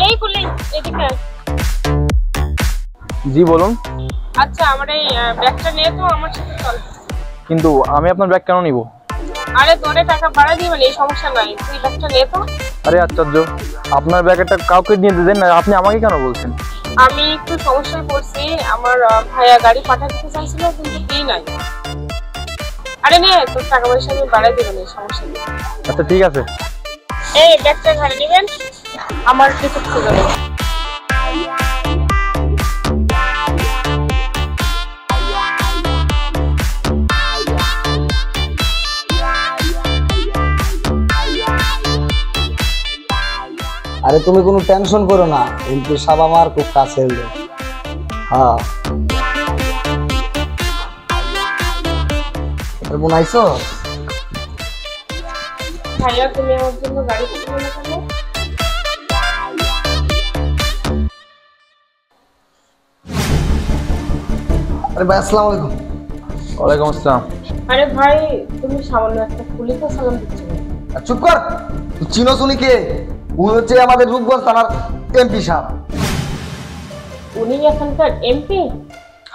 এই কুলি এদিকে। জি বলুন। আচ্ছা আমার এই ব্যাগটা নিয়ে তো আমার সাথে চল। কিন্তু আমি আপনার ব্যাগ কেন নিব? আরে তোরে টাকা ভাড়া দিবেন, এই সমস্যা নাই, তুই ব্যাগটা নিয়ে তো। আরে আশ্চর্য, আপনার ব্যাগটা কাউকে নিয়ে দেন না, আপনি আমাকে কেন বলছেন? আমি একটু সমস্যায় পড়ছি, আমার ভাইয়া গাড়ি পাঠাতে চাইছিল কিন্তু দিই নাই। আরে নে, তোর টাকা পয়সা আমি বাড়াই দিবেন, এই সমস্যা নেই। আচ্ছা ঠিক আছে। এই ব্যাগটা ঘরে নেবেন, আমার কিছু খুঁজে দেবেন। আরে তুমি কোনো টেনশন করো না, এমপি সাহেব আমার খুব কাছের লোক। হ্যাঁ বোন আইসো। ভাইয়া তুমি আমার জন্য গাড়ি কিনে নিয়ে কেন? আরে ভাই আসসালামু আলাইকুম। ওয়ালাইকুম আসসালাম। আরে ভাই তুমি সামান্য একটা পুলিশকে সালাম দিচ্ছ না? চুপ কর, তুই চিনো শুনি কে? উনি হচ্ছে আমাদের রূপগঞ্জ থানার এমপি সাহেব। উনি এখানকার এমপি?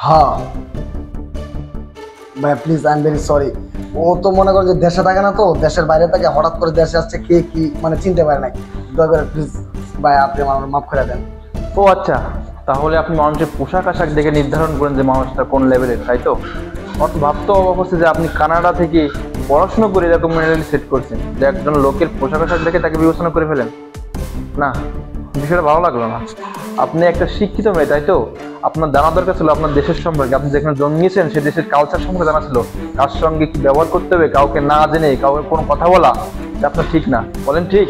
হ্যাঁ ভাই please I am very sorry. ও তো মনে করে যে দেশে থাকে না, তো দেশের বাইরে থাকে, হঠাৎ করে দেশে আসছে, কে কি মানে চিনতে পারে নাই। দয়া করে প্লিজ ভাই আপনি আমার মাফ করে দেন। ও আচ্ছা, তাহলে আপনি মানুষের পোশাক আশাক দেখে নির্ধারণ করেন যে মানুষটা কোন লেভেলের, তাই তো? অত ভাবতে অবাক হচ্ছে যে আপনি কানাডা থেকে পড়াশোনা করে এরকম মেডেল সেট করছেন যে একজন লোকের পোশাক আশাক দেখে তাকে বিবেচনা করে ফেলেন। না, বিষয়টা ভালো লাগলো না। আপনি একটা শিক্ষিত মেয়ে, তাই তো? আপনার জানা দরকার ছিল আপনার দেশের সম্পর্কে, আপনি যেখানে জন্মিয়েছেন সে দেশের কালচার সম্পর্কে জানা ছিল, কার সঙ্গে কি ব্যবহার করতে হবে, কাউকে না জেনে কাউকে কোনো কথা বলা এটা আপনার ঠিক না। বলেন ঠিক?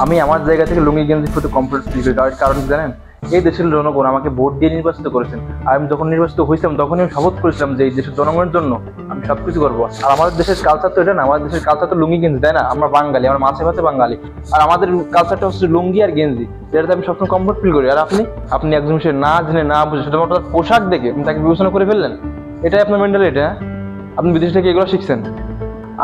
আমি আমার জায়গা থেকে লুঙ্গি গেঞ্জি ফুটে কমপ্লিট ফিল করি, কারণ জানেন এই দেশের জনগণ আমাকে ভোট দিয়ে নির্বাচিত করেছেন। আর আমি যখন নির্বাচিত হয়েছিলাম তখনই আমি শপথ করেছিলাম যে এই দেশের জনগণের জন্য আমি সবকিছু করবো। আর আমাদের দেশের কালচার তো এটা না, আমাদের দেশের কালচার তো লুঙ্গি গেঞ্জি, তাই না? আমরা বাঙালি, আমরা মাছে ভাতে বাঙালি, আর আমাদের কালচারটা হচ্ছে লুঙ্গি আর গেঞ্জি, যেটাতে আমি সবসময় কমফোর্ট ফিল করি। আর আপনি একজন সে না জেনে না বুঝে শুধুমাত্র তার পোশাক দেখে আপনি তাকে বিবেচনা করে ফেললেন। এটাই আপনার মেন্টালিটি। হ্যাঁ, আপনি বিদেশ থেকে এগুলো শিখছেন।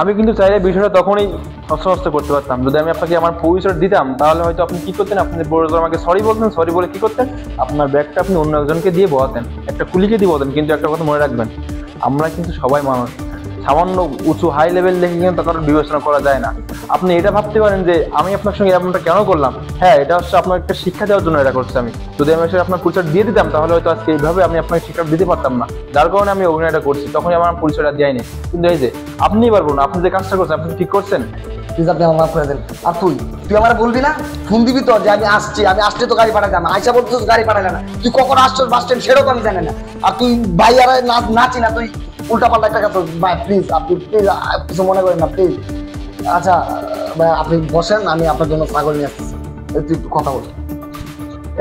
আমি কিন্তু চাইলে বিষয়টা তখনই নষ্ট করতে পারতাম। যদি আমি আপনাকে আমার পরিচয় দিতাম তাহলে হয়তো আপনি কি করতেন, আপনি বড় আমাকে সরি বলতেন, সরি বলে কি করতেন, আপনার ব্যাগটা আপনি অন্য একজনকে দিয়ে বহাতেন, একটা কুলিকে দিয়ে বহাতেন। কিন্তু একটা কথা মনে রাখবেন, আমরা কিন্তু সবাই মানুষ, সামান্য উঁচু হাই লেভেল দেখে কিন্তু কারোর বিবেচনা করা যায় না। আপনি এটা ভাবতে পারেন যে আমি আপনার সঙ্গে এমনটা কেন করলাম। হ্যাঁ, এটা হচ্ছে আপনার একটা শিক্ষা দেওয়ার জন্য এটা করছি আমি। যদি আমি আসলে আপনার পরিচয় দিয়ে দিতাম তাহলে হয়তো আজকে এইভাবে আমি আপনাকে শিক্ষা দিতে পারতাম না, যার কারণে আমি অভিনয়টা করছি। তখনই আমার পরিচয়টা দেয়নি। কিন্তু এই যে আপনিই পারবো না, আপনি যে কাজটা করছেন আপনি ঠিক করছেন। প্লিজ আপনি আমার মাফ করে দেন। আর তুই আমার বলবি না, ফোন দিবি তো যে আমি আসছি তো গাড়ি পাঠালাম, আইসা বলছিস গাড়ি পাঠালে না, তুই কখন আসছিস বাস স্ট্যান্ড সেটাও তো আমি জানি না। আর তুই ভাই আর নাচি না, তুই উল্টা পাল্টা একটা কথা। ভাই প্লিজ আপনি প্লিজ কিছু মনে করেন না প্লিজ। আচ্ছা ভাই আপনি বসেন, আমি আপনার জন্য ছাগল নিয়ে আসতেছি, তুই একটু কথা বল।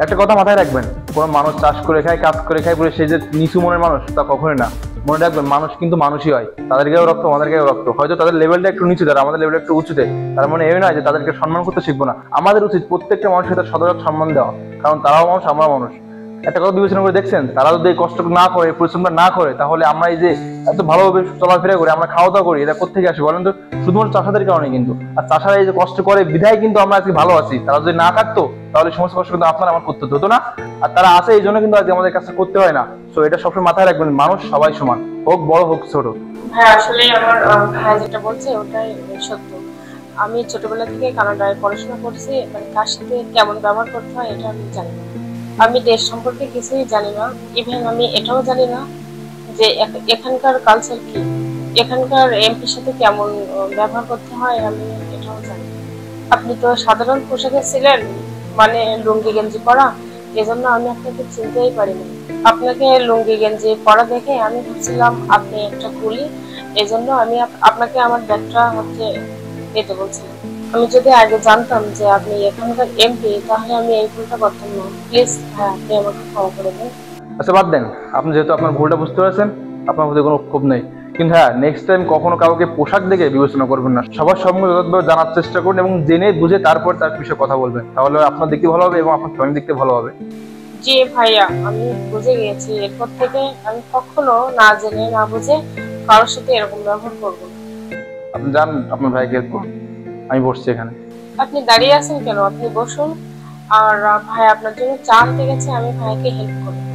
একটা কথা মাথায় রাখবেন, কোনো মানুষ চাষ করে খায়, কাজ করে খায় বলে সেই যে নিচু মনের মানুষ তা কখনোই না। মনে রাখবেন, মানুষ কিন্তু মানুষই হয়, তাদের গায়েও রক্ত আমাদের গায়েও রক্ত। হয়তো তাদের লেভেলটা একটু নিচু, তারা আমাদের লেভেলটা একটু উঁচুতে, তার মানে এই নয় যে তাদেরকে সম্মান করতে শিখবো না। আমাদের উচিত প্রত্যেকটা মানুষের তার সদরক সম্মান দেওয়া, কারণ তারাও মানুষ, আমরা মানুষ। একটা কথা বিবেচনা করে দেখছেন, তারা যদি এই কষ্ট না করে, পরিশ্রমটা না করে, তাহলে আমরা এই যে এত ভালোভাবে চলাফেরা করি, আমরা খাওয়া দাওয়া করি, এটা কোথেকে আসে বলেন তো? শুধুমাত্র চাষাদের কারণে কিন্তু। আর চাষারা এই যে কষ্ট করে বিধায় কিন্তু আমরা আজকে ভালো আছি। তারা যদি না থাকতো তাহলে সমস্ত কষ্ট কিন্তু আপনার আমার করতে হতো না। আর তারা আছে এই জন্য কিন্তু আজকে আমাদের কাজটা করতে হয় না। তো এটা সবসময় মাথায় রাখবেন, মানুষ সবাই সমান, হোক বড় হোক ছোট। হ্যাঁ আসলে আমার ভাই যেটা বলছে ওটাই সত্য। আমি ছোটবেলা থেকে কানাডায় পড়াশোনা করছি, মানে কার সাথে কেমন ব্যবহার করতে হয় এটা আমি জানি না। আমি দেশ সম্পর্কে কিছুই জানি না। ইভেন আমি এটাও জানি না যে এখানকার কালচার কি, এখানকার এমপির সাথে কেমন ব্যবহার করতে হয়, আমি এটাও জানি না। আপনি তো সাধারণ পোশাকে ছিলেন, মানে লুঙ্গি গেঞ্জি পরা, এজন্য আমি আপনাকে চিনতেই পারিনি। আপনাকে লুঙ্গি গেঞ্জি পরা দেখে আমি ভাবছিলাম আপনি একটা কুলি, এজন্য আমি আপনাকে আমার ব্যাগটা হচ্ছে দিতে বলছিলাম। আমি যদি আগে জানতাম যে আপনি এখানকার এমপি তাহলে আমি এই ভুলটা করতাম না। প্লিজ হ্যাঁ আপনি আমাকে ক্ষমা করে দিন। আচ্ছা বাদ দেন, আপনি যেহেতু আপনার ভুলটা বুঝতে পারছেন, আপনার মধ্যে কোনো ক্ষোভ নেই। কিন্তু হ্যাঁ, নেক্সট টাইম কখনো কাউকে পোশাক দেখে বিবেচনা করবেন না। সবার সঙ্গে যথাযথভাবে জানার চেষ্টা করুন এবং জেনে বুঝে তারপর তার বিষয়ে কথা বলবেন, তাহলে আপনার দেখতে ভালো হবে এবং আপনার ফ্যামিলি দেখতে ভালো হবে। জি ভাইয়া, আমি বুঝে গিয়েছি। এরপর থেকে আমি কখনো না জেনে না বুঝে কারোর সাথে এরকম ব্যবহার করবো না। আপনি যান আপনার ভাইকে হেল্প করুন, আমি বসছি এখানে। আপনি দাঁড়িয়ে আছেন কেন? আপনি বসুন, আর ভাই আপনার জন্য চা আনতে গেছে, আমি ভাইকে হেল্প করবো।